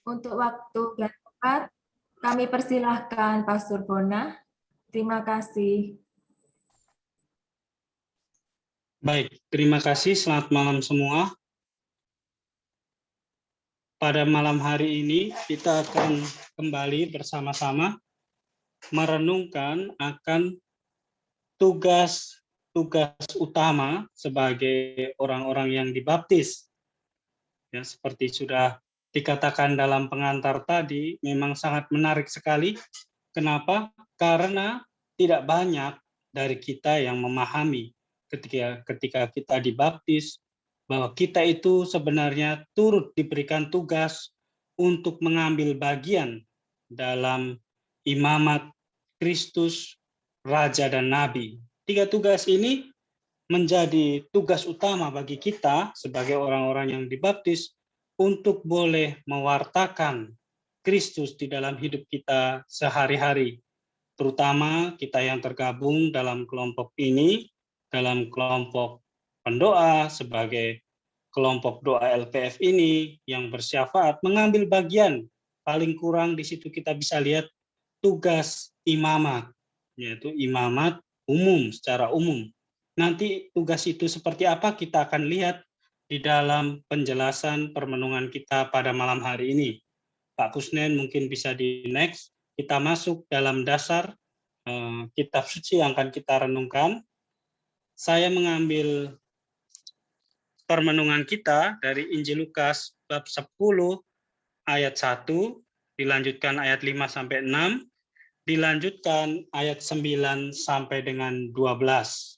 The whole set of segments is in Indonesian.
Untuk waktu dan tempat, kami persilahkan Pastor Bona. Terima kasih. Baik, terima kasih. Selamat malam semua. Pada malam hari ini kita akan kembali bersama-sama merenungkan akan tugas utama sebagai orang-orang yang dibaptis. Ya, seperti sudah dikatakan dalam pengantar tadi, memang sangat menarik sekali. Kenapa? Karena tidak banyak dari kita yang memahami ketika kita dibaptis bahwa kita itu sebenarnya turut diberikan tugas untuk mengambil bagian dalam imamat Kristus, Raja dan Nabi. 3 tugas ini menjadi tugas utama bagi kita sebagai orang-orang yang dibaptis untuk boleh mewartakan Kristus di dalam hidup kita sehari-hari. Terutama kita yang tergabung dalam kelompok ini, dalam kelompok pendoa sebagai kelompok doa LPF ini yang bersyafaat mengambil bagian, paling kurang di situ kita bisa lihat tugas imamat, yaitu imamat umum, secara umum. Nanti tugas itu seperti apa kita akan lihat di dalam penjelasan permenungan kita pada malam hari ini. Pak Kusnen mungkin bisa di next. Kita masuk dalam dasar kitab suci yang akan kita renungkan. Saya mengambil permenungan kita dari Injil Lukas bab 10 ayat 1, dilanjutkan ayat 5 sampai 6, dilanjutkan ayat 9 sampai dengan 12.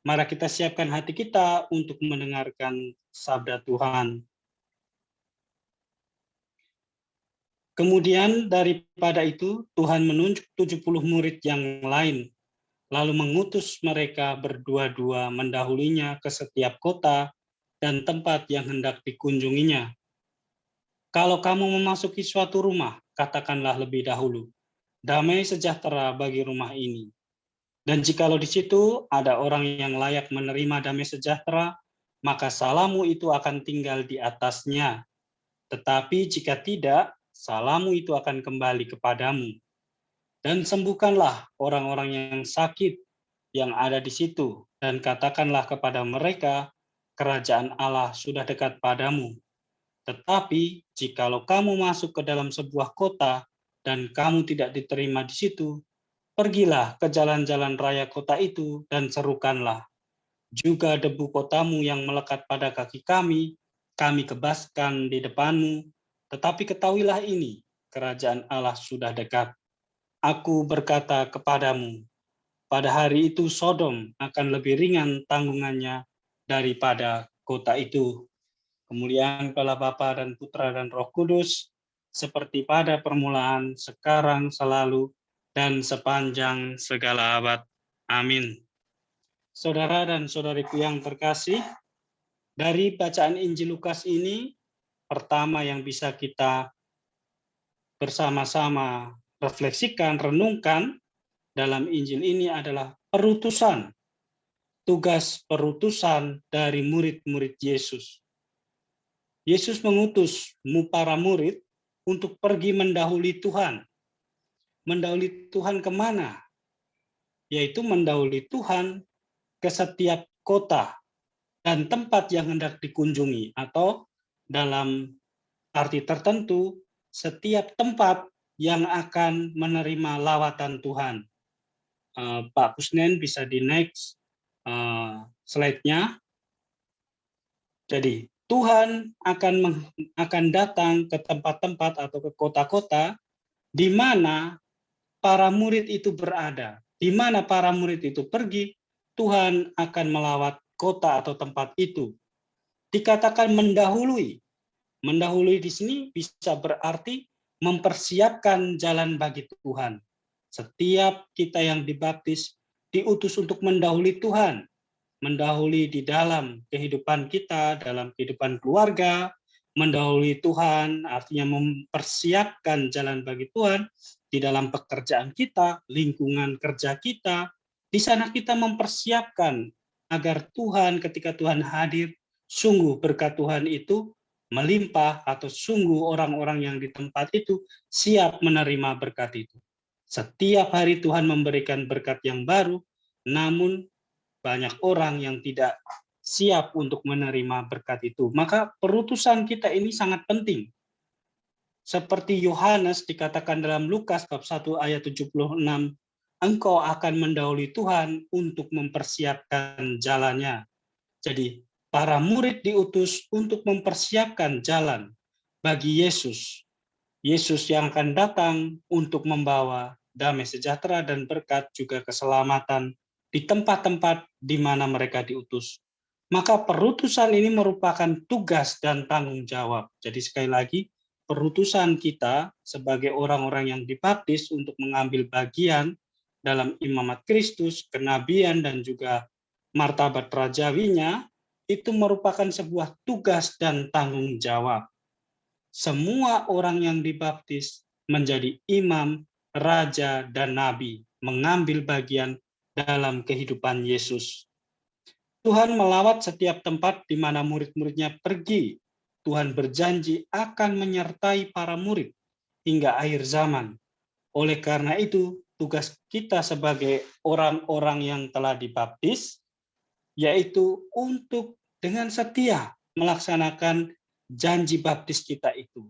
Mari kita siapkan hati kita untuk mendengarkan sabda Tuhan. Kemudian daripada itu, Tuhan menunjuk 70 murid yang lain, lalu mengutus mereka berdua-dua mendahulinya ke setiap kota dan tempat yang hendak dikunjunginya. Kalau kamu memasuki suatu rumah, katakanlah lebih dahulu, damai sejahtera bagi rumah ini. Dan jikalau di situ ada orang yang layak menerima damai sejahtera, maka salammu itu akan tinggal di atasnya. Tetapi jika tidak, salammu itu akan kembali kepadamu. Dan sembuhkanlah orang-orang yang sakit yang ada di situ, dan katakanlah kepada mereka, kerajaan Allah sudah dekat padamu. Tetapi jikalau kamu masuk ke dalam sebuah kota, dan kamu tidak diterima di situ, pergilah ke jalan-jalan raya kota itu dan serukanlah. Juga debu kotamu yang melekat pada kaki kami kebaskan di depanmu. Tetapi ketahuilah ini, kerajaan Allah sudah dekat. Aku berkata kepadamu, pada hari itu Sodom akan lebih ringan tanggungannya daripada kota itu. Kemuliaan kepada Bapa dan Putra dan Roh Kudus, seperti pada permulaan, sekarang, selalu, dan sepanjang segala abad. Amin. Saudara dan saudariku yang terkasih, dari bacaan Injil Lukas ini, pertama yang bisa kita bersama-sama refleksikan, renungkan dalam Injil ini adalah perutusan, tugas perutusan dari murid-murid Yesus. Yesus mengutus para murid untuk pergi mendahului Tuhan. Mendahului Tuhan kemana? Yaitu mendahului Tuhan ke setiap kota dan tempat yang hendak dikunjungi, atau dalam arti tertentu, setiap tempat yang akan menerima lawatan Tuhan. Pak Kusnen bisa di next slide-nya. Jadi Tuhan akan datang ke tempat-tempat atau ke kota-kota di mana para murid itu berada. Di mana para murid itu pergi, Tuhan akan melawat kota atau tempat itu. Dikatakan mendahului. Mendahului di sini bisa berarti mempersiapkan jalan bagi Tuhan. Setiap kita yang dibaptis diutus untuk mendahului Tuhan. Mendahului di dalam kehidupan kita, dalam kehidupan keluarga, mendahului Tuhan artinya mempersiapkan jalan bagi Tuhan di dalam pekerjaan kita, lingkungan kerja kita. Di sana kita mempersiapkan agar Tuhan ketika Tuhan hadir, sungguh berkat Tuhan itu melimpah, atau sungguh orang-orang yang di tempat itu siap menerima berkat itu. Setiap hari Tuhan memberikan berkat yang baru, namun banyak orang yang tidak siap untuk menerima berkat itu. Maka perutusan kita ini sangat penting. Seperti Yohanes dikatakan dalam Lukas bab 1 ayat 76, engkau akan mendahului Tuhan untuk mempersiapkan jalannya. Jadi para murid diutus untuk mempersiapkan jalan bagi Yesus. Yesus yang akan datang untuk membawa damai sejahtera dan berkat juga keselamatan di tempat-tempat di mana mereka diutus. Maka perutusan ini merupakan tugas dan tanggung jawab. Jadi sekali lagi, perutusan kita sebagai orang-orang yang dibaptis untuk mengambil bagian dalam imamat Kristus, kenabian, dan juga martabat rajawinya, itu merupakan sebuah tugas dan tanggung jawab. Semua orang yang dibaptis menjadi imam, raja, dan nabi, mengambil bagian dalam kehidupan Yesus. Tuhan melawat setiap tempat di mana murid-muridnya pergi. Tuhan berjanji akan menyertai para murid hingga akhir zaman. Oleh karena itu, tugas kita sebagai orang-orang yang telah dibaptis, yaitu untuk dengan setia melaksanakan janji baptis kita itu,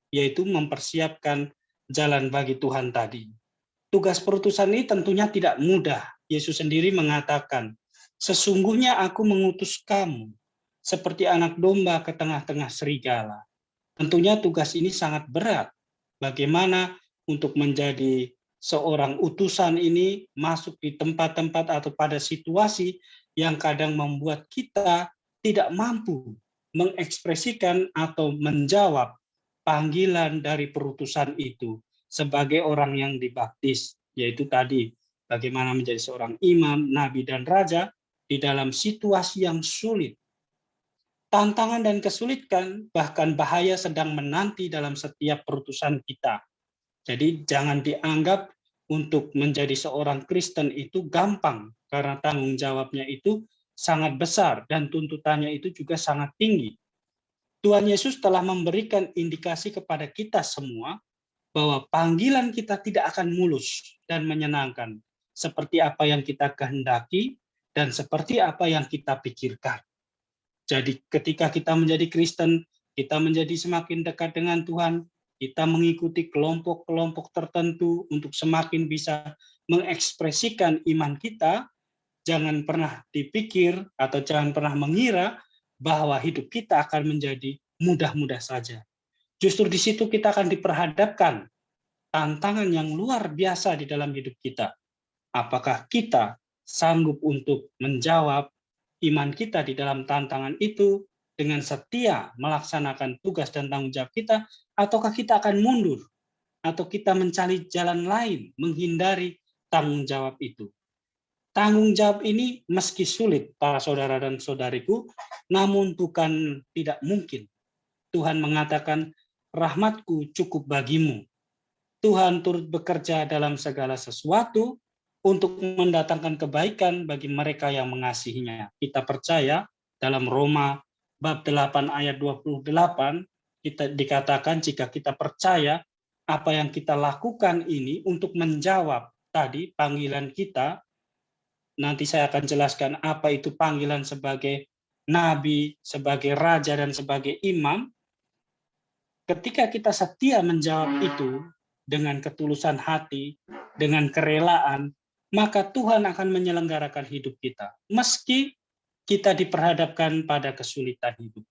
yaitu mempersiapkan jalan bagi Tuhan tadi. Tugas perutusan ini tentunya tidak mudah. Yesus sendiri mengatakan, sesungguhnya aku mengutus kamu seperti anak domba ke tengah-tengah serigala. Tentunya tugas ini sangat berat. Bagaimana untuk menjadi seorang utusan ini masuk di tempat-tempat atau pada situasi yang kadang membuat kita tidak mampu mengekspresikan atau menjawab panggilan dari perutusan itu sebagai orang yang dibaptis, yaitu tadi bagaimana menjadi seorang imam, nabi, dan raja di dalam situasi yang sulit. Tantangan dan kesulitan, bahkan bahaya sedang menanti dalam setiap perutusan kita. Jadi jangan dianggap untuk menjadi seorang Kristen itu gampang, karena tanggung jawabnya itu sangat besar dan tuntutannya itu juga sangat tinggi. Tuhan Yesus telah memberikan indikasi kepada kita semua bahwa panggilan kita tidak akan mulus dan menyenangkan, seperti apa yang kita kehendaki dan seperti apa yang kita pikirkan. Jadi ketika kita menjadi Kristen, kita menjadi semakin dekat dengan Tuhan, kita mengikuti kelompok-kelompok tertentu untuk semakin bisa mengekspresikan iman kita, jangan pernah dipikir atau jangan pernah mengira bahwa hidup kita akan menjadi mudah-mudah saja. Justru di situ kita akan diperhadapkan tantangan yang luar biasa di dalam hidup kita. Apakah kita sanggup untuk menjawab iman kita di dalam tantangan itu dengan setia melaksanakan tugas dan tanggung jawab kita, ataukah kita akan mundur, atau kita mencari jalan lain menghindari tanggung jawab itu. Tanggung jawab ini meski sulit, para saudara dan saudariku, namun bukan tidak mungkin. Tuhan mengatakan, rahmatku cukup bagimu. Tuhan turut bekerja dalam segala sesuatu untuk mendatangkan kebaikan bagi mereka yang mengasihinya. Kita percaya dalam Roma bab 8 ayat 28, kita dikatakan jika kita percaya apa yang kita lakukan ini untuk menjawab tadi panggilan kita, nanti saya akan jelaskan apa itu panggilan sebagai nabi, sebagai raja, dan sebagai imam. Ketika kita setia menjawab itu dengan ketulusan hati, dengan kerelaan, maka Tuhan akan menyelenggarakan hidup kita, meski kita diperhadapkan pada kesulitan hidup.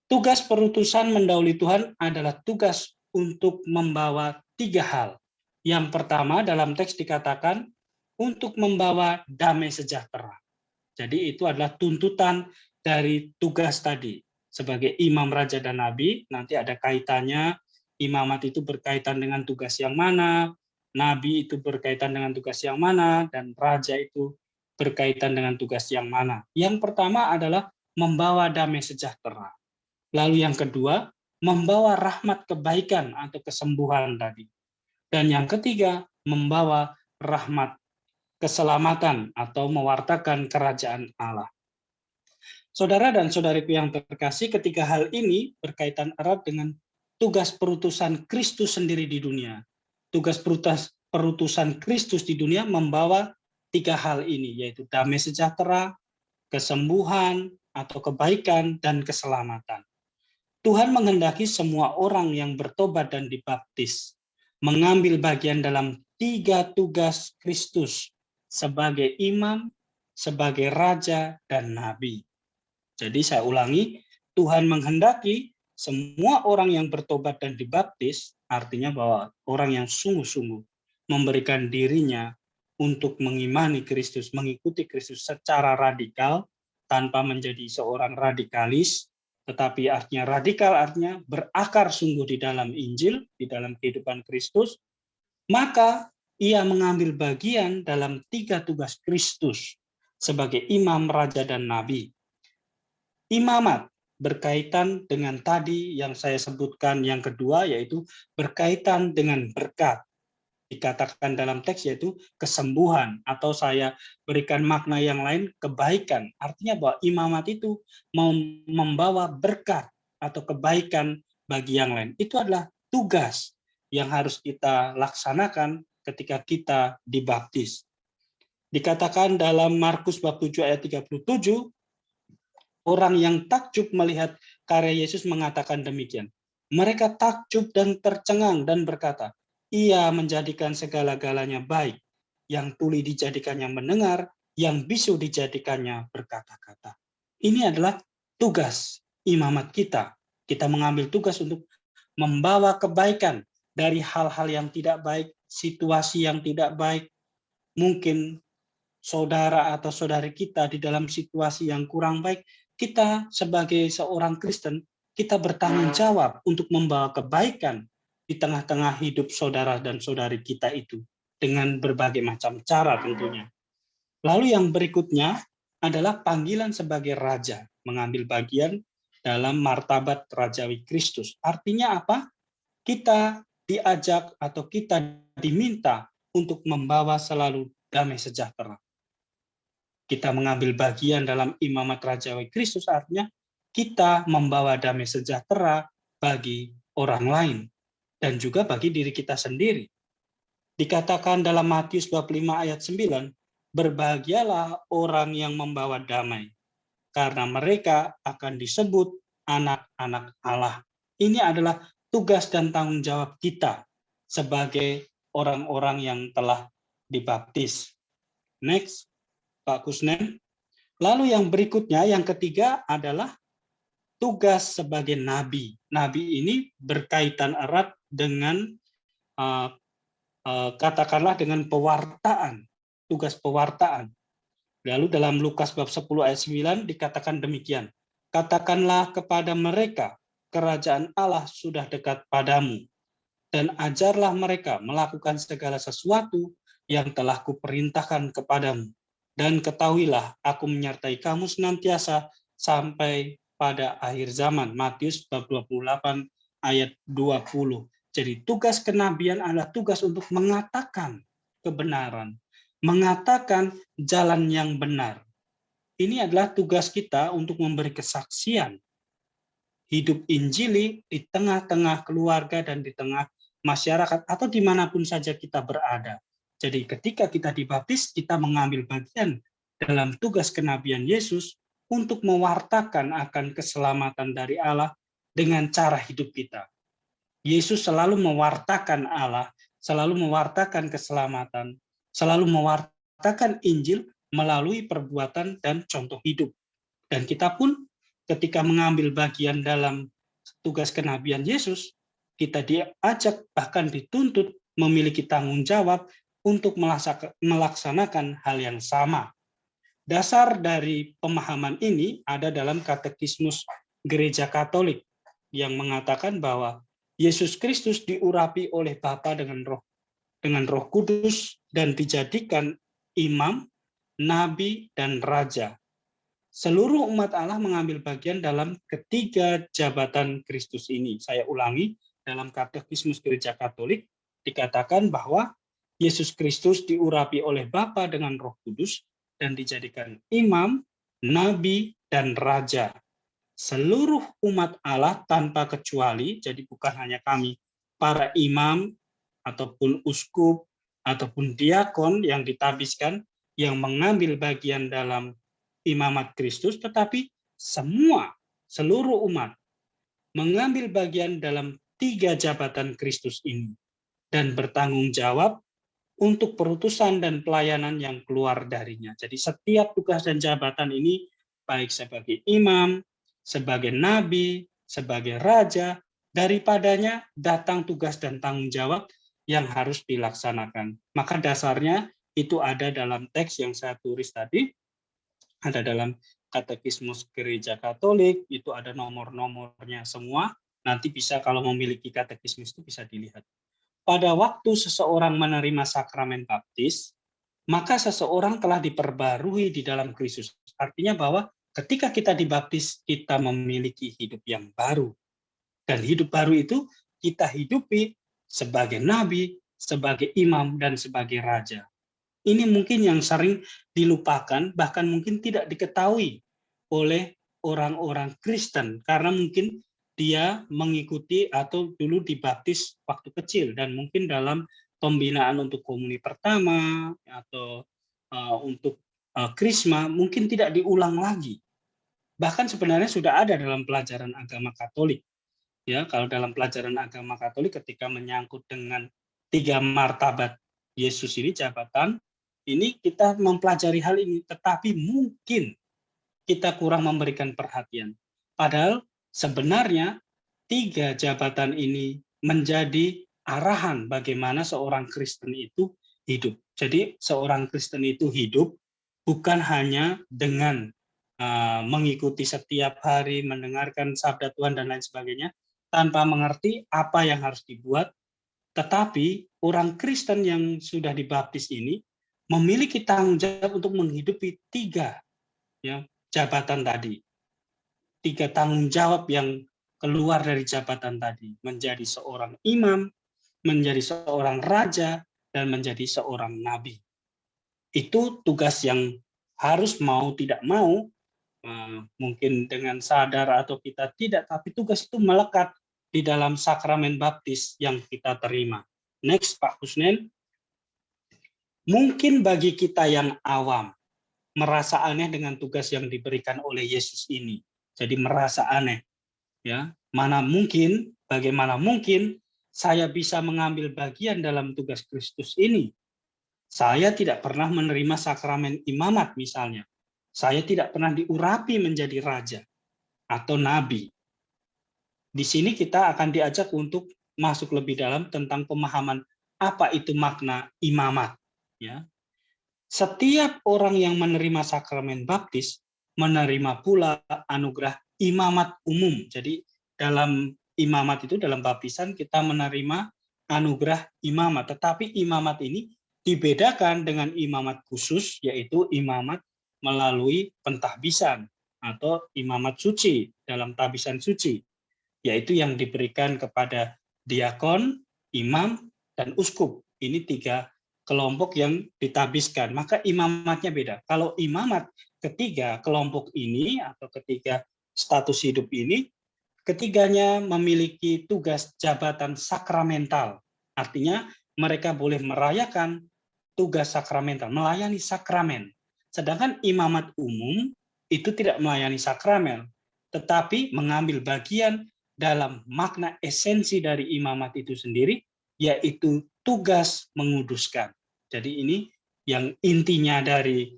Tugas perutusan mendahului Tuhan adalah tugas untuk membawa 3 hal. Yang pertama dalam teks dikatakan, untuk membawa damai sejahtera. Jadi itu adalah tuntutan dari tugas tadi. Sebagai imam, raja, dan nabi, nanti ada kaitannya, imamat itu berkaitan dengan tugas yang mana, nabi itu berkaitan dengan tugas yang mana, dan raja itu berkaitan dengan tugas yang mana. Yang pertama adalah membawa damai sejahtera. Lalu yang kedua, membawa rahmat kebaikan atau kesembuhan tadi. Dan yang ketiga, membawa rahmat keselamatan atau mewartakan kerajaan Allah. Saudara dan saudariku yang terkasih, ketiga hal ini berkaitan erat dengan tugas perutusan Kristus sendiri di dunia. Tugas perutusan Kristus di dunia membawa tiga hal ini, yaitu damai sejahtera, kesembuhan atau kebaikan, dan keselamatan. Tuhan menghendaki semua orang yang bertobat dan dibaptis mengambil bagian dalam tiga tugas Kristus sebagai imam, sebagai raja, dan nabi. Jadi saya ulangi, Tuhan menghendaki semua orang yang bertobat dan dibaptis, artinya bahwa orang yang sungguh-sungguh memberikan dirinya untuk mengimani Kristus, mengikuti Kristus secara radikal, tanpa menjadi seorang radikalis, tetapi artinya radikal artinya berakar sungguh di dalam Injil, di dalam kehidupan Kristus, maka ia mengambil bagian dalam tiga tugas Kristus sebagai imam, raja, dan nabi. Imamat berkaitan dengan tadi yang saya sebutkan yang kedua, yaitu berkaitan dengan berkat. Dikatakan dalam teks yaitu kesembuhan, atau saya berikan makna yang lain, kebaikan. Artinya bahwa imamat itu mau membawa berkat atau kebaikan bagi yang lain. Itu adalah tugas yang harus kita laksanakan ketika kita dibaptis. Dikatakan dalam Markus bab 7 ayat 37, orang yang takjub melihat karya Yesus mengatakan demikian. Mereka takjub dan tercengang dan berkata, ia menjadikan segala-galanya baik, yang tuli dijadikannya mendengar, yang bisu dijadikannya berkata-kata. Ini adalah tugas imamat kita. Kita mengambil tugas untuk membawa kebaikan dari hal-hal yang tidak baik, situasi yang tidak baik. Mungkin saudara atau saudari kita di dalam situasi yang kurang baik, kita sebagai seorang Kristen, kita bertanggung jawab untuk membawa kebaikan di tengah-tengah hidup saudara dan saudari kita itu, dengan berbagai macam cara tentunya. Lalu yang berikutnya adalah panggilan sebagai raja, mengambil bagian dalam martabat rajawi Kristus. Artinya apa? Kita diajak atau kita diminta untuk membawa selalu damai sejahtera. Kita mengambil bagian dalam imamat rajawi Kristus, artinya kita membawa damai sejahtera bagi orang lain dan juga bagi diri kita sendiri. Dikatakan dalam Matius 25 ayat 9, berbahagialah orang yang membawa damai, karena mereka akan disebut anak-anak Allah. Ini adalah tugas dan tanggung jawab kita sebagai orang-orang yang telah dibaptis. Next. Pak Kusnen. Lalu yang berikutnya, yang ketiga adalah tugas sebagai nabi. Nabi ini berkaitan erat dengan katakanlah dengan pewartaan, tugas pewartaan. Lalu dalam Lukas bab 10 ayat 9 dikatakan demikian. Katakanlah kepada mereka, kerajaan Allah sudah dekat padamu, dan ajarlah mereka melakukan segala sesuatu yang telah kuperintahkan kepadamu. Dan ketahuilah, aku menyertai kamu senantiasa sampai pada akhir zaman. Matius bab 28 ayat 20. Jadi tugas kenabian adalah tugas untuk mengatakan kebenaran, mengatakan jalan yang benar. Ini adalah tugas kita untuk memberi kesaksian hidup Injili di tengah-tengah keluarga dan di tengah masyarakat atau dimanapun saja kita berada. Jadi ketika kita dibaptis, kita mengambil bagian dalam tugas kenabian Yesus untuk mewartakan akan keselamatan dari Allah dengan cara hidup kita. Yesus selalu mewartakan Allah, selalu mewartakan keselamatan, selalu mewartakan Injil melalui perbuatan dan contoh hidup. Dan kita pun ketika mengambil bagian dalam tugas kenabian Yesus, kita diajak bahkan dituntut memiliki tanggung jawab untuk melaksanakan hal yang sama. Dasar dari pemahaman ini ada dalam Katekismus Gereja Katolik yang mengatakan bahwa Yesus Kristus diurapi oleh Bapa dengan Roh Kudus dan dijadikan imam, nabi, dan raja. Seluruh umat Allah mengambil bagian dalam ketiga jabatan Kristus ini. Saya ulangi, dalam Katekismus Gereja Katolik dikatakan bahwa Yesus Kristus diurapi oleh Bapa dengan Roh Kudus dan dijadikan imam, nabi, dan raja. Seluruh umat Allah tanpa kecuali, jadi bukan hanya kami, para imam, ataupun uskup, ataupun diakon yang ditabiskan, yang mengambil bagian dalam imamat Kristus, tetapi seluruh umat mengambil bagian dalam 3 jabatan Kristus ini dan bertanggung jawab untuk perutusan dan pelayanan yang keluar darinya. Jadi setiap tugas dan jabatan ini, baik sebagai imam, sebagai nabi, sebagai raja, daripadanya datang tugas dan tanggung jawab yang harus dilaksanakan. Maka dasarnya itu ada dalam teks yang saya tulis tadi, ada dalam Katekismus Gereja Katolik, itu ada nomor-nomornya semua. Nanti bisa kalau memiliki katekismus itu bisa dilihat. Pada waktu seseorang menerima sakramen baptis, maka seseorang telah diperbarui di dalam Kristus. Artinya bahwa ketika kita dibaptis, kita memiliki hidup yang baru. Dan hidup baru itu kita hidupi sebagai nabi, sebagai imam, dan sebagai raja. Ini mungkin yang sering dilupakan, bahkan mungkin tidak diketahui oleh orang-orang Kristen, karena mungkin dia mengikuti atau dulu dibaptis waktu kecil, dan mungkin dalam pembinaan untuk komuni pertama, atau untuk krisma, mungkin tidak diulang lagi. Bahkan sebenarnya sudah ada dalam pelajaran agama Katolik. Ya, kalau dalam pelajaran agama Katolik ketika menyangkut dengan 3 martabat Yesus ini, jabatan, ini kita mempelajari hal ini, tetapi mungkin kita kurang memberikan perhatian. Padahal sebenarnya 3 jabatan ini menjadi arahan bagaimana seorang Kristen itu hidup. Jadi seorang Kristen itu hidup bukan hanya dengan mengikuti setiap hari, mendengarkan sabda Tuhan dan lain sebagainya, tanpa mengerti apa yang harus dibuat, tetapi orang Kristen yang sudah dibaptis ini memiliki tanggung jawab untuk menghidupi 3 jabatan tadi. 3 tanggung jawab yang keluar dari jabatan tadi. Menjadi seorang imam, menjadi seorang raja, dan menjadi seorang nabi. Itu tugas yang harus mau tidak mau, mungkin dengan sadar atau kita tidak, tapi tugas itu melekat di dalam sakramen baptis yang kita terima. Next, Pak Kusnen. Mungkin bagi kita yang awam, merasa aneh dengan tugas yang diberikan oleh Yesus ini. Jadi merasa aneh. Ya, bagaimana mungkin saya bisa mengambil bagian dalam tugas Kristus ini? Saya tidak pernah menerima sakramen imamat misalnya. Saya tidak pernah diurapi menjadi raja atau nabi. Di sini kita akan diajak untuk masuk lebih dalam tentang pemahaman apa itu makna imamat. Ya. Setiap orang yang menerima sakramen baptis menerima pula anugerah imamat umum. Jadi dalam imamat itu, dalam baptisan kita menerima anugerah imamat. Tetapi imamat ini dibedakan dengan imamat khusus, yaitu imamat melalui pentahbisan atau imamat suci dalam tabisan suci, yaitu yang diberikan kepada diakon, imam, dan uskup. Ini 3 kelompok yang ditabiskan. Maka imamatnya beda. Kalau imamat ketiga kelompok ini atau ketiga status hidup ini, ketiganya memiliki tugas jabatan sakramental. Artinya mereka boleh merayakan tugas sakramental, melayani sakramen. Sedangkan imamat umum itu tidak melayani sakramen, tetapi mengambil bagian dalam makna esensi dari imamat itu sendiri, yaitu tugas menguduskan. Jadi ini yang intinya dari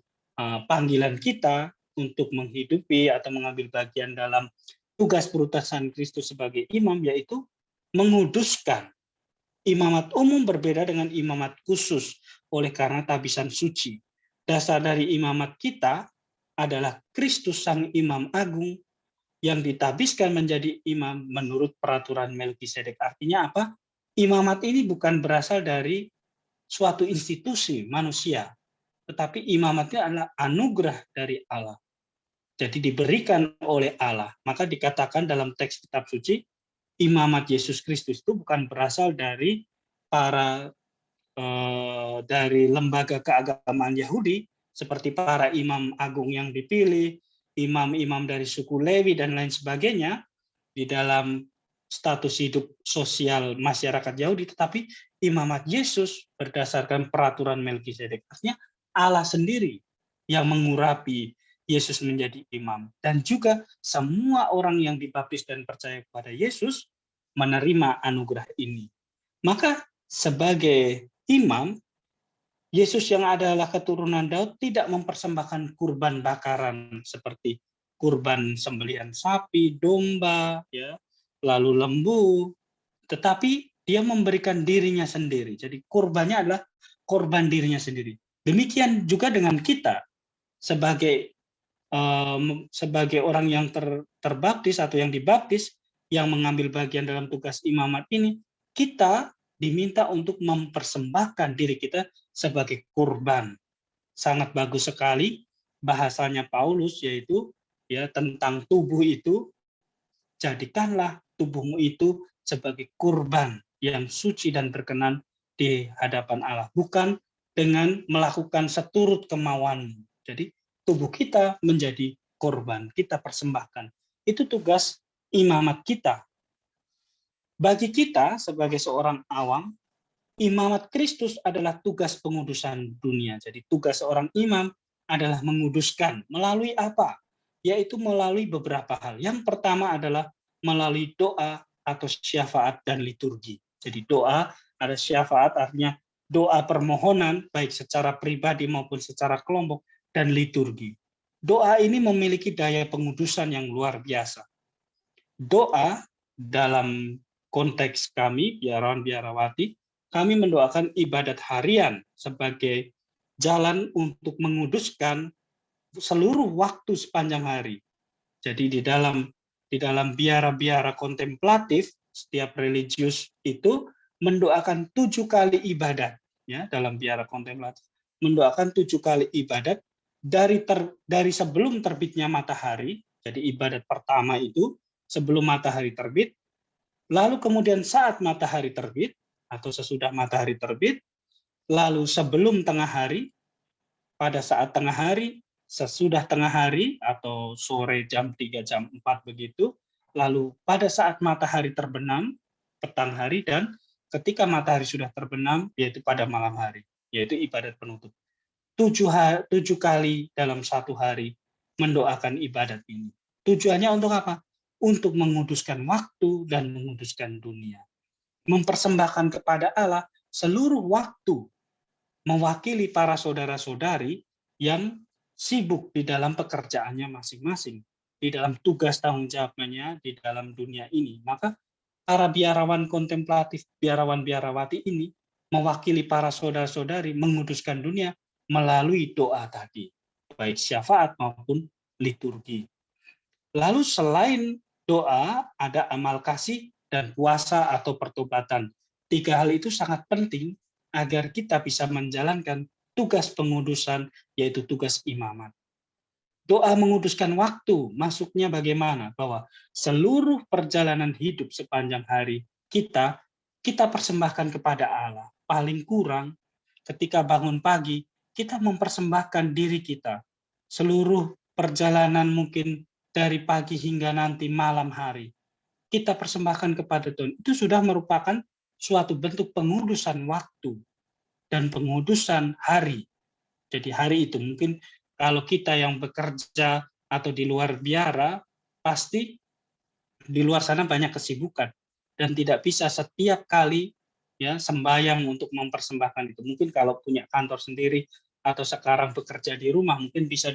panggilan kita untuk menghidupi atau mengambil bagian dalam tugas perutasan Kristus sebagai imam, yaitu menguduskan. Imamat umum berbeda dengan imamat khusus oleh karena tabisan suci. Dasar dari imamat kita adalah Kristus Sang Imam Agung yang ditabiskan menjadi imam menurut peraturan Melkisedek. Artinya apa? Imamat ini bukan berasal dari suatu institusi manusia, tetapi imamatnya adalah anugerah dari Allah. Jadi diberikan oleh Allah. Maka dikatakan dalam teks kitab suci, imamat Yesus Kristus itu bukan berasal dari dari lembaga keagamaan Yahudi seperti para imam agung yang dipilih, imam-imam dari suku Lewi dan lain sebagainya di dalam status hidup sosial masyarakat Yahudi, tetapi imamat Yesus berdasarkan peraturan Melkisedek. Artinya Allah sendiri yang mengurapi Yesus menjadi imam. Dan juga semua orang yang dibaptis dan percaya kepada Yesus menerima anugerah ini. Maka sebagai imam, Yesus yang adalah keturunan Daud tidak mempersembahkan kurban bakaran seperti kurban sembelihan sapi, domba, ya, lalu lembu, tetapi dia memberikan dirinya sendiri. Jadi kurbannya adalah korban dirinya sendiri. Demikian juga dengan kita sebagai sebagai orang yang terbaptis atau yang dibaptis, yang mengambil bagian dalam tugas imamat ini, kita diminta untuk mempersembahkan diri kita sebagai kurban. Sangat bagus sekali bahasanya Paulus, yaitu ya tentang tubuh itu, jadikanlah tubuhmu itu sebagai kurban yang suci dan berkenan di hadapan Allah, bukan dengan melakukan seturut kemauanmu. Jadi tubuh kita menjadi korban, kita persembahkan. Itu tugas imamat kita. Bagi kita sebagai seorang awam, imamat Kristus adalah tugas pengudusan dunia. Jadi tugas seorang imam adalah menguduskan. Melalui apa? Yaitu melalui beberapa hal. Yang pertama adalah melalui doa atau syafaat dan liturgi. Jadi doa ada syafaat, artinya doa permohonan baik secara pribadi maupun secara kelompok, dan liturgi. Doa ini memiliki daya pengudusan yang luar biasa. Doa dalam konteks kami, biarawan-biarawati, kami mendoakan ibadat harian sebagai jalan untuk menguduskan seluruh waktu sepanjang hari. Jadi di dalam biara-biara kontemplatif, setiap religius itu mendoakan 7 kali ibadat, ya, dalam biara kontemplatif mendoakan 7 kali ibadat dari sebelum terbitnya matahari. Jadi ibadat pertama itu sebelum matahari terbit, lalu kemudian saat matahari terbit atau sesudah matahari terbit, lalu sebelum tengah hari, pada saat tengah hari, sesudah tengah hari atau sore jam 3, jam 4 begitu, lalu pada saat matahari terbenam, petang hari, dan ketika matahari sudah terbenam, yaitu pada malam hari, yaitu ibadat penutup. 7 kali dalam satu hari mendoakan ibadat ini. Tujuannya untuk apa? Untuk menguduskan waktu dan menguduskan dunia. Mempersembahkan kepada Allah seluruh waktu, mewakili para saudara-saudari yang sibuk di dalam pekerjaannya masing-masing, di dalam tugas tanggung jawabnya di dalam dunia ini. Maka para biarawan kontemplatif, biarawan-biarawati ini mewakili para saudara-saudari menguduskan dunia melalui doa tadi, baik syafaat maupun liturgi. Lalu selain doa, ada amal kasih dan puasa atau pertobatan. 3 hal itu sangat penting agar kita bisa menjalankan tugas pengudusan, yaitu tugas imamat. Doa menguduskan waktu, masuknya bagaimana? Bahwa seluruh perjalanan hidup sepanjang hari kita persembahkan kepada Allah. Paling kurang ketika bangun pagi, kita mempersembahkan diri kita. Seluruh perjalanan mungkin dari pagi hingga nanti malam hari, kita persembahkan kepada Tuhan. Itu sudah merupakan suatu bentuk pengudusan waktu dan pengudusan hari. Jadi hari itu mungkin kalau kita yang bekerja atau di luar biara, pasti di luar sana banyak kesibukan dan tidak bisa setiap kali ya sembahyang untuk mempersembahkan itu. Mungkin kalau punya kantor sendiri atau sekarang bekerja di rumah, mungkin bisa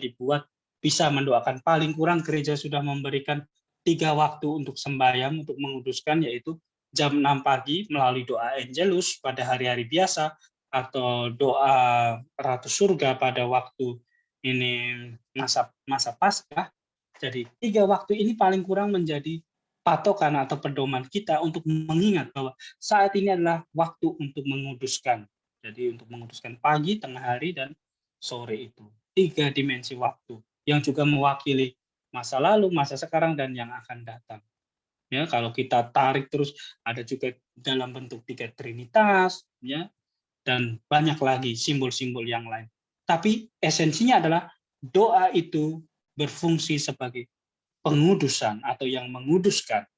mendoakan. Paling kurang gereja sudah memberikan 3 waktu untuk sembahyang, untuk menguduskan, yaitu jam 6 pagi melalui doa Angelus pada hari-hari biasa, atau doa Ratu Surga pada waktu ini masa Paskah. Jadi 3 waktu ini paling kurang menjadi patokan atau pedoman kita untuk mengingat bahwa saat ini adalah waktu untuk menguduskan. Jadi untuk menguduskan pagi, tengah hari, dan sore itu. 3 dimensi waktu yang juga mewakili masa lalu, masa sekarang, dan yang akan datang. Ya, kalau kita tarik terus ada juga dalam bentuk 3 Trinitas, ya, dan banyak lagi simbol-simbol yang lain. Tapi esensinya adalah doa itu berfungsi sebagai pengudusan atau yang menguduskan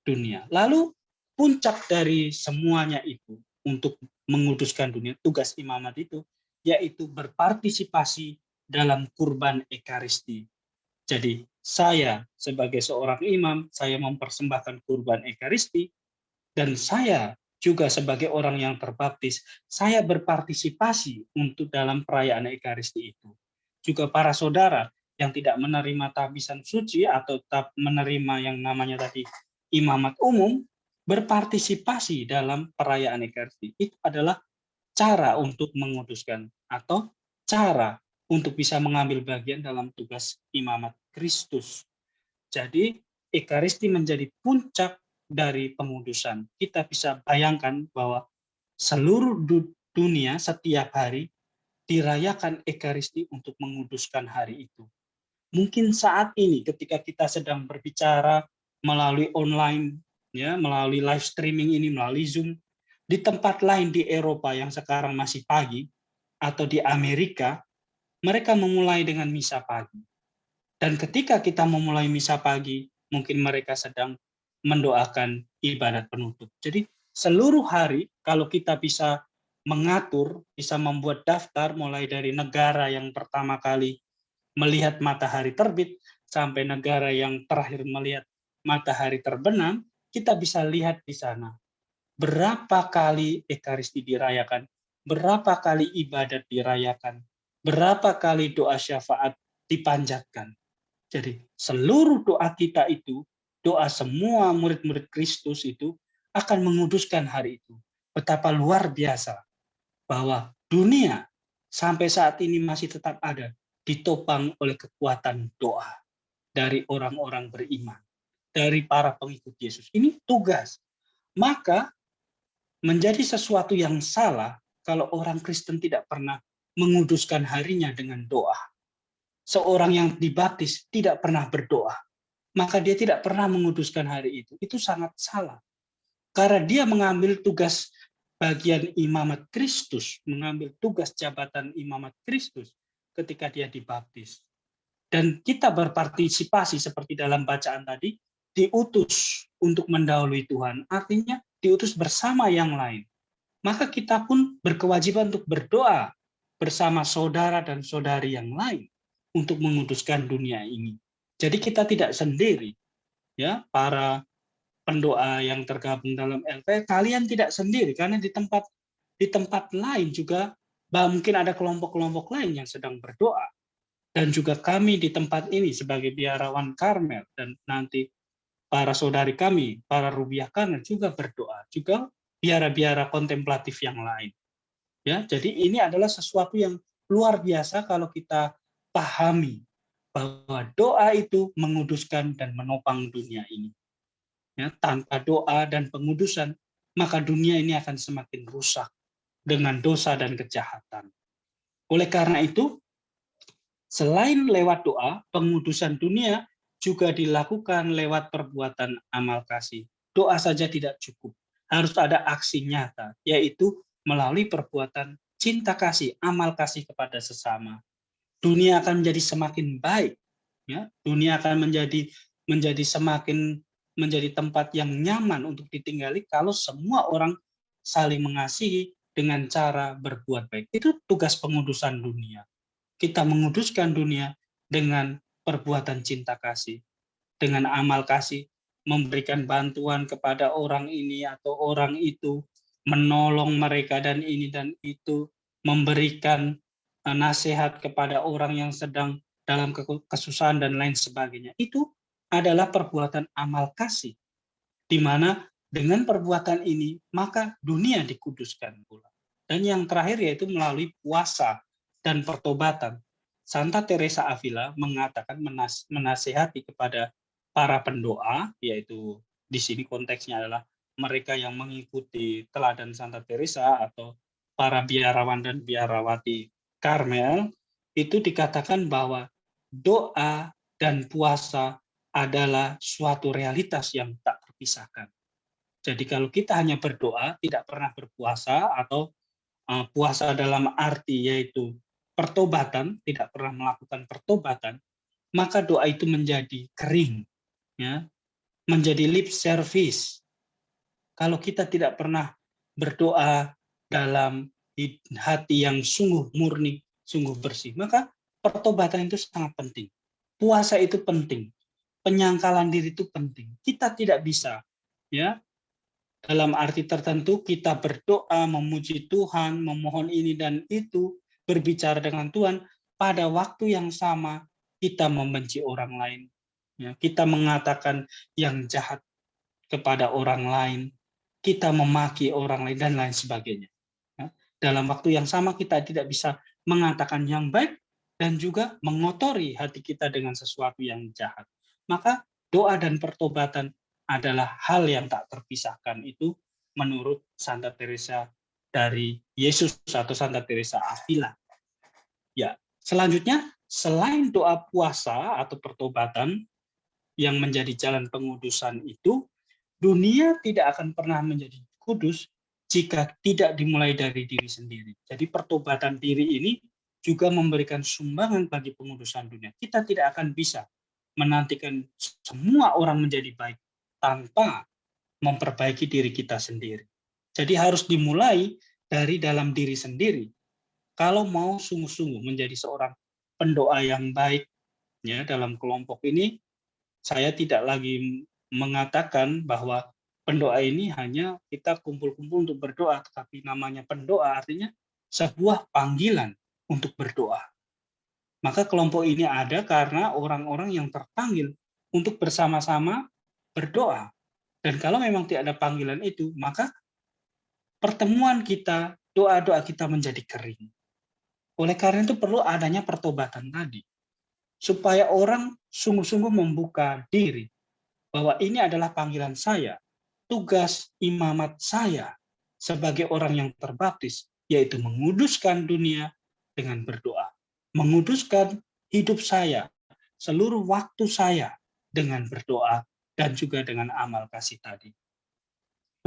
dunia. Lalu puncak dari semuanya itu untuk menguduskan dunia, tugas imamat itu, yaitu berpartisipasi dalam kurban Ekaristi. Jadi saya sebagai seorang imam, saya mempersembahkan kurban Ekaristi, dan saya juga sebagai orang yang terbaptis, saya berpartisipasi untuk dalam perayaan Ekaristi itu. Juga para saudara yang tidak menerima tabisan suci atau tetap menerima yang namanya tadi imamat umum, berpartisipasi dalam perayaan Ekaristi. Itu adalah cara untuk menguduskan atau cara untuk bisa mengambil bagian dalam tugas imamat Kristus. Jadi Ekaristi menjadi puncak dari pengudusan. Kita bisa bayangkan bahwa seluruh dunia setiap hari dirayakan Ekaristi untuk menguduskan hari itu. Mungkin saat ini ketika kita sedang berbicara melalui online, ya, melalui live streaming ini, melalui Zoom, di tempat lain di Eropa yang sekarang masih pagi, atau di Amerika, mereka memulai dengan misa pagi. Dan ketika kita memulai misa pagi, mungkin mereka sedang mendoakan ibadat penutup. Jadi seluruh hari kalau kita bisa mengatur, bisa membuat daftar mulai dari negara yang pertama kali melihat matahari terbit sampai negara yang terakhir melihat matahari terbenam, kita bisa lihat di sana berapa kali Ekaristi dirayakan, berapa kali ibadat dirayakan, berapa kali doa syafaat dipanjatkan. Jadi seluruh doa kita itu, doa semua murid-murid Kristus itu akan menguduskan hari itu. Betapa luar biasa bahwa dunia sampai saat ini masih tetap ada, ditopang oleh kekuatan doa dari orang-orang beriman, dari para pengikut Yesus. Ini tugas. Maka menjadi sesuatu yang salah kalau orang Kristen tidak pernah menguduskan harinya dengan doa. Seorang yang dibaptis tidak pernah berdoa, maka dia tidak pernah menguduskan hari itu. Itu sangat salah. Karena dia mengambil tugas bagian imamat Kristus, mengambil tugas jabatan imamat Kristus ketika dia dibaptis. Dan kita berpartisipasi seperti dalam bacaan tadi, diutus untuk mendahului Tuhan. Artinya diutus bersama yang lain. Maka kita pun berkewajiban untuk berdoa bersama saudara dan saudari yang lain untuk menguduskan dunia ini. Jadi kita tidak sendiri, ya, para pendoa yang tergabung dalam LP, kalian tidak sendiri karena di tempat lain juga mungkin ada kelompok-kelompok lain yang sedang berdoa. Dan juga kami di tempat ini sebagai biarawan Karmel dan nanti para saudari kami, para rubiah Karmel juga berdoa, juga biara-biara kontemplatif yang lain. Ya, jadi ini adalah sesuatu yang luar biasa kalau kita pahami bahwa doa itu menguduskan dan menopang dunia ini. Ya, tanpa doa dan pengudusan, maka dunia ini akan semakin rusak dengan dosa dan kejahatan. Oleh karena itu, selain lewat doa, pengudusan dunia juga dilakukan lewat perbuatan amal kasih. Doa saja tidak cukup, harus ada aksi nyata, yaitu melalui perbuatan cinta kasih, amal kasih kepada sesama. Dunia akan menjadi semakin baik, ya. Dunia akan menjadi semakin menjadi tempat yang nyaman untuk ditinggali kalau semua orang saling mengasihi dengan cara berbuat baik. Itu tugas pengudusan dunia. Kita menguduskan dunia dengan perbuatan cinta kasih, dengan amal kasih, memberikan bantuan kepada orang ini atau orang itu, menolong mereka dan ini dan itu, memberikan nasihat kepada orang yang sedang dalam kesusahan dan lain sebagainya. Itu adalah perbuatan amal kasih, di mana dengan perbuatan ini maka dunia dikuduskan pula. Dan yang terakhir yaitu melalui puasa dan pertobatan. Santa Teresa Avila mengatakan menasihati kepada para pendoa, yaitu di sini konteksnya adalah mereka yang mengikuti teladan Santa Teresa atau para biarawan dan biarawati Karmel, itu dikatakan bahwa doa dan puasa adalah suatu realitas yang tak terpisahkan. Jadi kalau kita hanya berdoa, tidak pernah berpuasa atau puasa dalam arti yaitu pertobatan, tidak pernah melakukan pertobatan, maka doa itu menjadi kering, ya, menjadi lip service. Kalau kita tidak pernah berdoa dalam hati yang sungguh murni, sungguh bersih, maka pertobatan itu sangat penting. Puasa itu penting, penyangkalan diri itu penting. Kita tidak bisa, ya, dalam arti tertentu kita berdoa, memuji Tuhan, memohon ini dan itu, berbicara dengan Tuhan, pada waktu yang sama kita membenci orang lain. Ya, kita mengatakan yang jahat kepada orang lain, kita memaki orang lain, dan lain sebagainya. Ya, dalam waktu yang sama kita tidak bisa mengatakan yang baik dan juga mengotori hati kita dengan sesuatu yang jahat. Maka doa dan pertobatan adalah hal yang tak terpisahkan itu menurut Santa Teresa dari Yesus atau Santa Teresa Avila. Ya, selanjutnya selain doa puasa atau pertobatan yang menjadi jalan pengudusan itu, dunia tidak akan pernah menjadi kudus jika tidak dimulai dari diri sendiri. Jadi pertobatan diri ini juga memberikan sumbangan bagi pengudusan dunia. Kita tidak akan bisa menantikan semua orang menjadi baik tanpa memperbaiki diri kita sendiri. Jadi harus dimulai dari dalam diri sendiri. Kalau mau sungguh-sungguh menjadi seorang pendoa yang baik, ya, dalam kelompok ini, saya tidak lagi mengatakan bahwa pendoa ini hanya kita kumpul-kumpul untuk berdoa, tetapi namanya pendoa artinya sebuah panggilan untuk berdoa. Maka kelompok ini ada karena orang-orang yang terpanggil untuk bersama-sama berdoa. Dan kalau memang tidak ada panggilan itu, maka pertemuan kita, doa-doa kita menjadi kering. Oleh karena itu perlu adanya pertobatan tadi. Supaya orang sungguh-sungguh membuka diri bahwa ini adalah panggilan saya, tugas imamat saya sebagai orang yang terbaptis, yaitu menguduskan dunia dengan berdoa. Menguduskan hidup saya, seluruh waktu saya dengan berdoa dan juga dengan amal kasih tadi.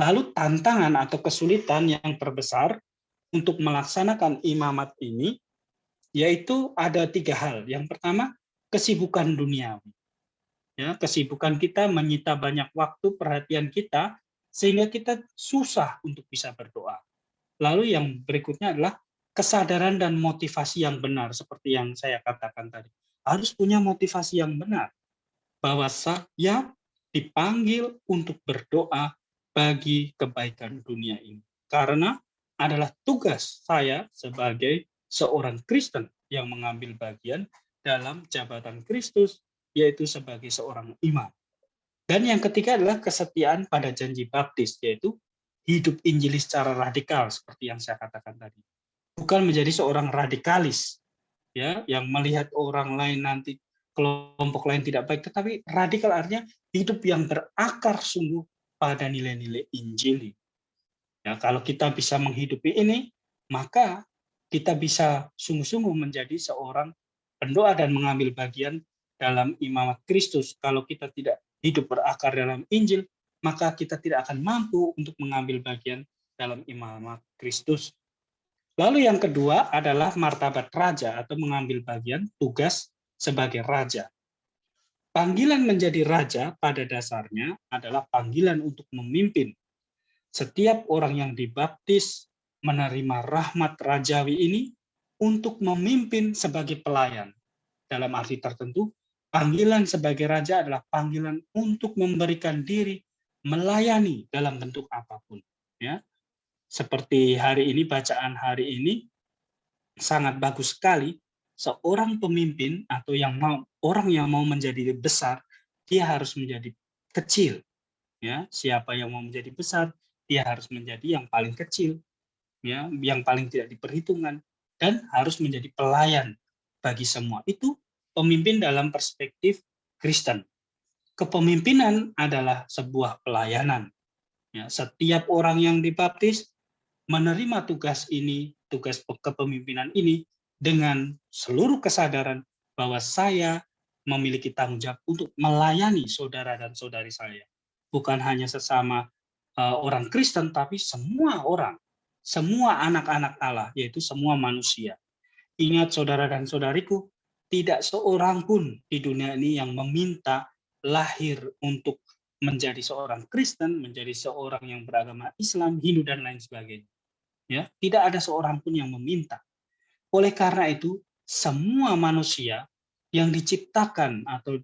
Lalu tantangan atau kesulitan yang terbesar untuk melaksanakan imamat ini, yaitu ada 3 hal. Yang pertama, kesibukan duniawi. Ya, kesibukan kita menyita banyak waktu, perhatian kita, sehingga kita susah untuk bisa berdoa. Lalu yang berikutnya adalah kesadaran dan motivasi yang benar, seperti yang saya katakan tadi. Harus punya motivasi yang benar, bahwa saya dipanggil untuk berdoa bagi kebaikan dunia ini. Karena adalah tugas saya sebagai seorang Kristen yang mengambil bagian dalam jabatan Kristus, yaitu sebagai seorang imam. Dan yang ketiga adalah kesetiaan pada janji baptis, yaitu hidup Injili secara radikal, seperti yang saya katakan tadi. Bukan menjadi seorang radikalis, ya, yang melihat orang lain nanti kelompok lain tidak baik, tetapi radikal artinya hidup yang berakar sungguh pada nilai-nilai Injili. Ya, kalau kita bisa menghidupi ini, maka kita bisa sungguh-sungguh menjadi seorang pendoa dan mengambil bagian dalam imamat Kristus. Kalau kita tidak hidup berakar dalam Injil, maka kita tidak akan mampu untuk mengambil bagian dalam imamat Kristus. Lalu yang kedua adalah martabat raja atau mengambil bagian tugas sebagai raja. Panggilan menjadi raja pada dasarnya adalah panggilan untuk memimpin. Setiap orang yang dibaptis menerima rahmat rajawi ini untuk memimpin sebagai pelayan. Dalam arti tertentu, panggilan sebagai raja adalah panggilan untuk memberikan diri melayani dalam bentuk apapun. Ya, seperti hari ini, bacaan hari ini sangat bagus sekali. Seorang pemimpin atau orang yang mau menjadi besar, dia harus menjadi kecil. Ya, siapa yang mau menjadi besar, dia harus menjadi yang paling kecil, ya, yang paling tidak diperhitungkan, dan harus menjadi pelayan bagi semua. Itu pemimpin dalam perspektif Kristen. Kepemimpinan adalah sebuah pelayanan. Ya, setiap orang yang dibaptis menerima tugas ini, tugas kepemimpinan ini dengan seluruh kesadaran bahwa saya memiliki tanggung jawab untuk melayani saudara dan saudari saya. Bukan hanya sesama orang Kristen, tapi semua orang, semua anak-anak Allah, yaitu semua manusia. Ingat saudara dan saudariku, tidak seorang pun di dunia ini yang meminta lahir untuk menjadi seorang Kristen, menjadi seorang yang beragama Islam, Hindu, dan lain sebagainya. Ya, tidak ada seorang pun yang meminta. Oleh karena itu, semua manusia yang diciptakan atau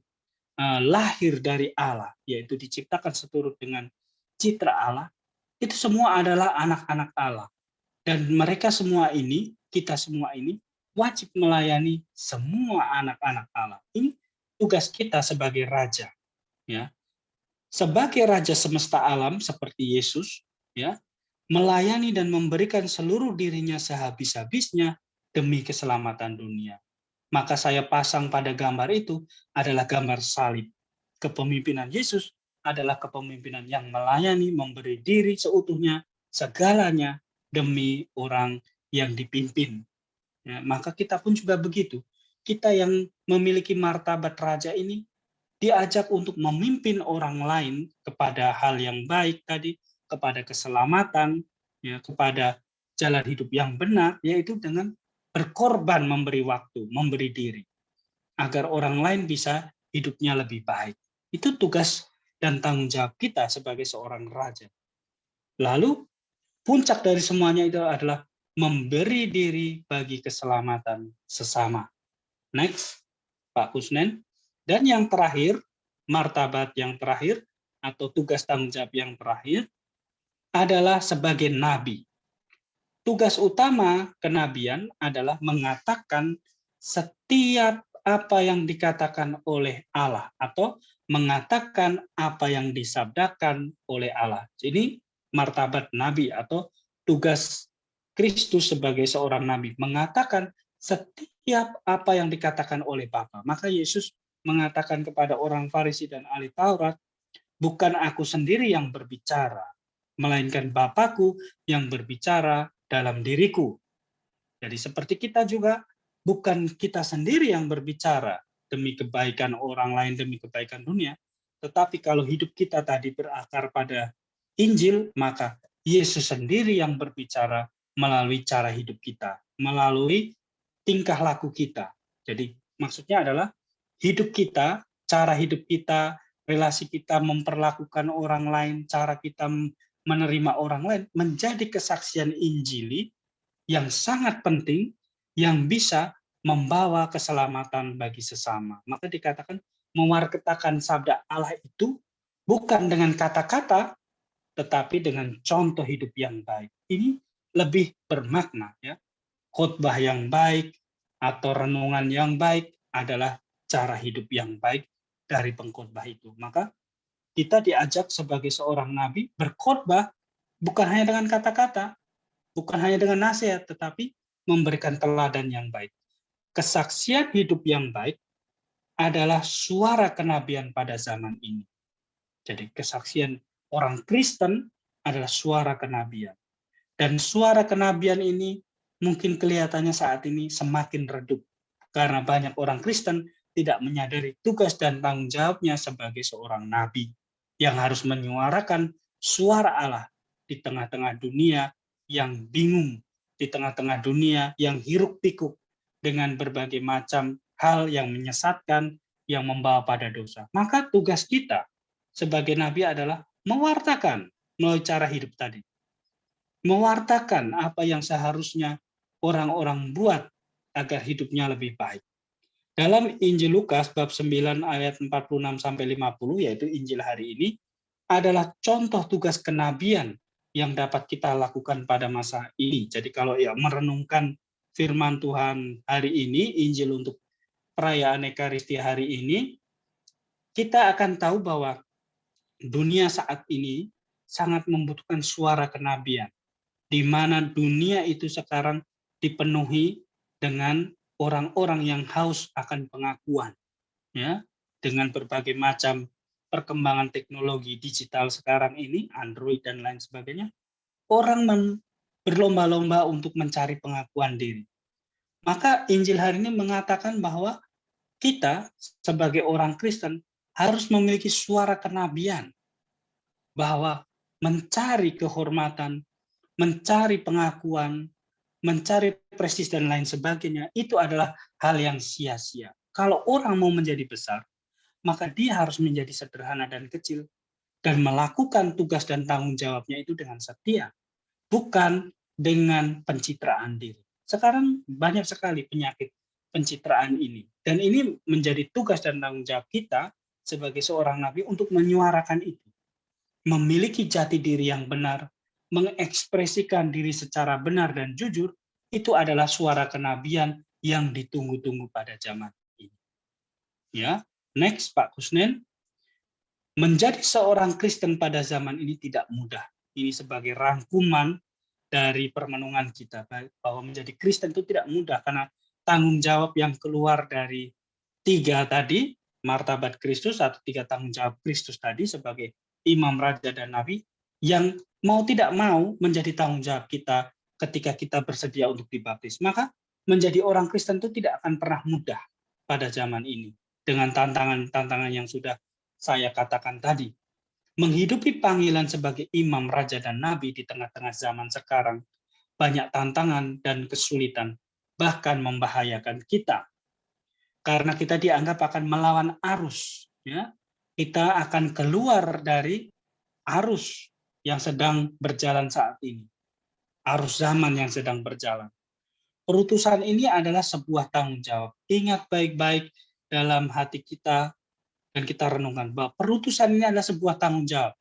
lahir dari Allah, yaitu diciptakan seturut dengan citra Allah, itu semua adalah anak-anak Allah. Dan mereka semua ini, kita semua ini, wajib melayani semua anak-anak Allah. Ini tugas kita sebagai raja. Ya. Sebagai raja semesta alam seperti Yesus, ya, melayani dan memberikan seluruh dirinya sehabis-habisnya demi keselamatan dunia. Maka saya pasang pada gambar itu adalah gambar salib. Kepemimpinan Yesus adalah kepemimpinan yang melayani, memberi diri seutuhnya, segalanya demi orang yang dipimpin. Ya, maka kita pun juga begitu. Kita yang memiliki martabat raja ini diajak untuk memimpin orang lain kepada hal yang baik tadi, kepada keselamatan, ya, kepada jalan hidup yang benar, yaitu dengan berkorban, memberi waktu, memberi diri, agar orang lain bisa hidupnya lebih baik. Itu tugas dan tanggung jawab kita sebagai seorang raja. Lalu puncak dari semuanya itu adalah memberi diri bagi keselamatan sesama. Next, Pak Kusnen. Dan yang terakhir, martabat yang terakhir, atau tugas tanggung jawab yang terakhir, adalah sebagai nabi. Tugas utama kenabian adalah mengatakan setiap apa yang dikatakan oleh Allah, atau mengatakan apa yang disabdakan oleh Allah. Ini martabat nabi atau tugas Kristus sebagai seorang nabi, mengatakan setiap apa yang dikatakan oleh Bapa. Maka Yesus mengatakan kepada orang Farisi dan ahli Taurat, bukan aku sendiri yang berbicara, melainkan Bapakku yang berbicara dalam diriku. Jadi seperti kita juga, bukan kita sendiri yang berbicara demi kebaikan orang lain, demi kebaikan dunia, tetapi kalau hidup kita tadi berakar pada Injil, maka Yesus sendiri yang berbicara melalui cara hidup kita, melalui tingkah laku kita. Jadi maksudnya adalah hidup kita, cara hidup kita, relasi kita memperlakukan orang lain, cara kita menerima orang lain, menjadi kesaksian Injili yang sangat penting, yang bisa membawa keselamatan bagi sesama. Maka dikatakan mewartakan sabda Allah itu bukan dengan kata-kata, tetapi dengan contoh hidup yang baik. Ini lebih bermakna, ya. Khotbah yang baik atau renungan yang baik adalah cara hidup yang baik dari pengkhotbah itu. Maka kita diajak sebagai seorang nabi berkhotbah bukan hanya dengan kata-kata, bukan hanya dengan nasihat, tetapi memberikan teladan yang baik. Kesaksian hidup yang baik adalah suara kenabian pada zaman ini. Jadi kesaksian orang Kristen adalah suara kenabian. Dan suara kenabian ini mungkin kelihatannya saat ini semakin redup, karena banyak orang Kristen tidak menyadari tugas dan tanggung jawabnya sebagai seorang nabi yang harus menyuarakan suara Allah di tengah-tengah dunia yang bingung, di tengah-tengah dunia yang hiruk-pikuk dengan berbagai macam hal yang menyesatkan, yang membawa pada dosa. Maka tugas kita sebagai nabi adalah mewartakan melalui cara hidup tadi. Mewartakan apa yang seharusnya orang-orang buat agar hidupnya lebih baik. Dalam Injil Lukas bab 9 ayat 46 sampai 50, yaitu Injil hari ini, adalah contoh tugas kenabian yang dapat kita lakukan pada masa ini. Jadi kalau ya merenungkan firman Tuhan hari ini, Injil untuk perayaan Ekaristi hari ini, kita akan tahu bahwa dunia saat ini sangat membutuhkan suara kenabian, di mana dunia itu sekarang dipenuhi dengan orang-orang yang haus akan pengakuan, ya, dengan berbagai macam perkembangan teknologi digital sekarang ini, Android dan lain sebagainya, orang berlomba-lomba untuk mencari pengakuan diri. Maka Injil hari ini mengatakan bahwa kita sebagai orang Kristen harus memiliki suara kenabian, bahwa mencari kehormatan, mencari pengakuan, mencari prestis dan lain sebagainya, itu adalah hal yang sia-sia. Kalau orang mau menjadi besar, maka dia harus menjadi sederhana dan kecil dan melakukan tugas dan tanggung jawabnya itu dengan setia, bukan dengan pencitraan diri. Sekarang banyak sekali penyakit pencitraan ini, dan ini menjadi tugas dan tanggung jawab kita sebagai seorang nabi untuk menyuarakan itu, memiliki jati diri yang benar, mengekspresikan diri secara benar dan jujur. Itu adalah suara kenabian yang ditunggu-tunggu pada zaman ini. Ya, next Pak Kusnen. Menjadi seorang Kristen pada zaman ini tidak mudah. Ini sebagai rangkuman dari permenungan kita, bahwa menjadi Kristen itu tidak mudah karena tanggung jawab yang keluar dari 3 tadi, martabat Kristus atau 3 tanggung jawab Kristus tadi sebagai imam, raja, dan nabi, yang mau tidak mau menjadi tanggung jawab kita ketika kita bersedia untuk dibaptis. Maka menjadi orang Kristen itu tidak akan pernah mudah pada zaman ini dengan tantangan-tantangan yang sudah saya katakan tadi. Menghidupi panggilan sebagai imam, raja, dan nabi di tengah-tengah zaman sekarang banyak tantangan dan kesulitan, bahkan membahayakan kita. Karena kita dianggap akan melawan arus. Ya. Kita akan keluar dari arus yang sedang berjalan saat ini. Arus zaman yang sedang berjalan. Perutusan ini adalah sebuah tanggung jawab. Ingat baik-baik dalam hati kita, dan kita renungkan bahwa perutusan ini adalah sebuah tanggung jawab.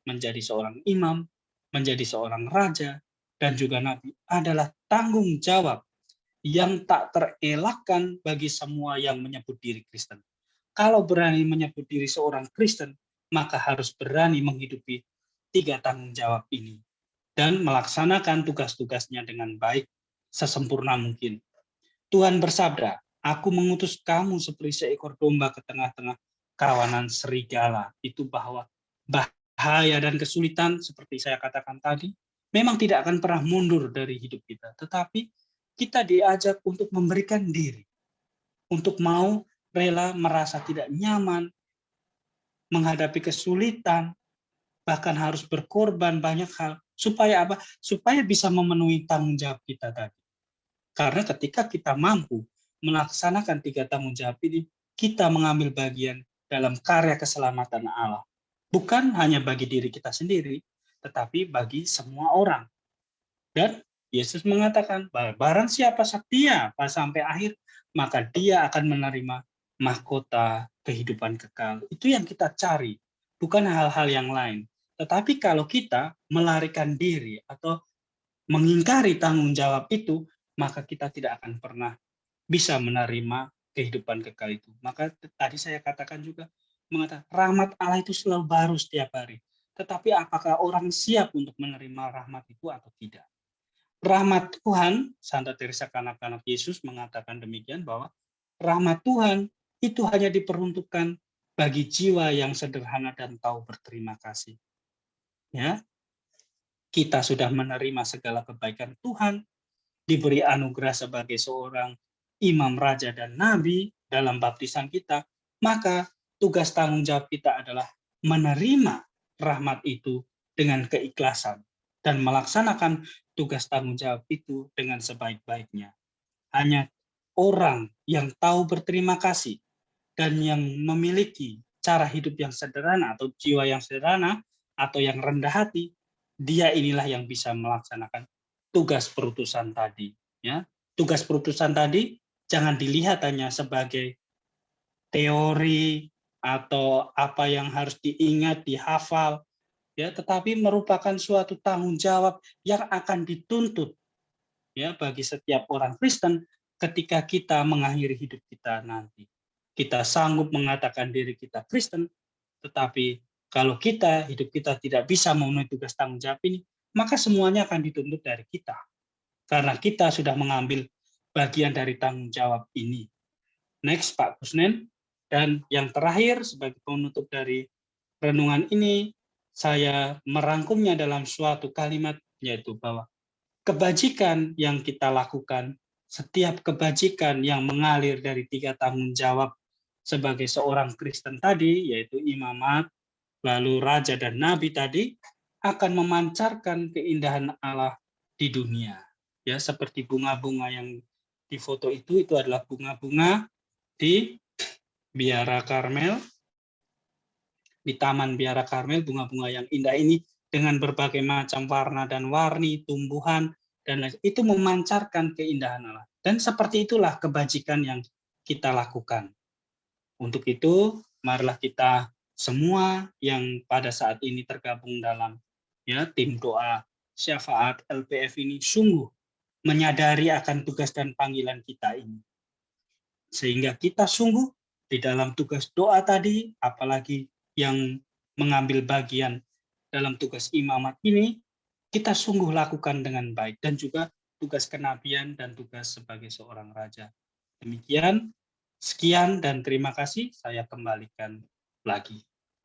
Menjadi seorang imam, menjadi seorang raja, dan juga nabi adalah tanggung jawab yang tak terelakkan bagi semua yang menyebut diri Kristen. Kalau berani menyebut diri seorang Kristen, maka harus berani menghidupi 3 tanggung jawab ini dan melaksanakan tugas-tugasnya dengan baik sesempurna mungkin. Tuhan bersabda, "Aku mengutus kamu seperti seekor domba ke tengah-tengah kawanan serigala." Itu bahwa bahaya dan kesulitan seperti saya katakan tadi memang tidak akan pernah mundur dari hidup kita, tetapi kita diajak untuk memberikan diri, untuk mau rela merasa tidak nyaman, menghadapi kesulitan, bahkan harus berkorban banyak hal. Supaya apa? Supaya bisa memenuhi tanggung jawab kita tadi. Karena ketika kita mampu melaksanakan 3 tanggung jawab ini, kita mengambil bagian dalam karya keselamatan Allah. Bukan hanya bagi diri kita sendiri, tetapi bagi semua orang. Dan Yesus mengatakan, barang siapa setia sampai akhir, maka dia akan menerima mahkota kehidupan kekal. Itu yang kita cari, bukan hal-hal yang lain. Tetapi kalau kita melarikan diri atau mengingkari tanggung jawab itu, maka kita tidak akan pernah bisa menerima kehidupan kekal itu. Maka tadi saya katakan juga, mengatakan rahmat Allah itu selalu baru setiap hari. Tetapi apakah orang siap untuk menerima rahmat itu atau tidak? Rahmat Tuhan, Santa Teresa kanak-kanak Yesus mengatakan demikian, bahwa rahmat Tuhan itu hanya diperuntukkan bagi jiwa yang sederhana dan tahu berterima kasih. Ya, kita sudah menerima segala kebaikan Tuhan, diberi anugerah sebagai seorang imam, raja, dan nabi dalam baptisan kita, maka tugas tanggung jawab kita adalah menerima rahmat itu dengan keikhlasan dan melaksanakan tugas tanggung jawab itu dengan sebaik-baiknya. Hanya orang yang tahu berterima kasih dan yang memiliki cara hidup yang sederhana atau jiwa yang sederhana atau yang rendah hati, dia inilah yang bisa melaksanakan tugas perutusan tadi. Ya, tugas perutusan tadi jangan dilihat hanya sebagai teori atau apa yang harus diingat, dihafal, ya, tetapi merupakan suatu tanggung jawab yang akan dituntut ya bagi setiap orang Kristen ketika kita mengakhiri hidup kita nanti. Kita sanggup mengatakan diri kita Kristen, tetapi kalau hidup kita tidak bisa memenuhi tugas tanggung jawab ini, maka semuanya akan dituntut dari kita. Karena kita sudah mengambil bagian dari tanggung jawab ini. Next, Pak Kusnen. Dan yang terakhir, sebagai penutup dari renungan ini, saya merangkumnya dalam suatu kalimat, yaitu bahwa kebajikan yang kita lakukan, setiap kebajikan yang mengalir dari 3 tanggung jawab sebagai seorang Kristen tadi, yaitu imamat, lalu raja dan nabi tadi, akan memancarkan keindahan Allah di dunia. Ya, seperti bunga-bunga yang di foto itu adalah bunga-bunga di Biara Karmel, di Taman Biara Karmel, bunga-bunga yang indah ini dengan berbagai macam warna dan warni, tumbuhan, dan lain itu memancarkan keindahan Allah. Dan seperti itulah kebajikan yang kita lakukan. Untuk itu, marilah kita semua yang pada saat ini tergabung dalam tim doa syafaat LPF ini sungguh menyadari akan tugas dan panggilan kita ini. Sehingga kita sungguh di dalam tugas doa tadi, apalagi yang mengambil bagian dalam tugas imamat ini, kita sungguh lakukan dengan baik. Dan juga tugas kenabian dan tugas sebagai seorang raja. Demikian, sekian dan terima kasih. Saya kembalikan lagi.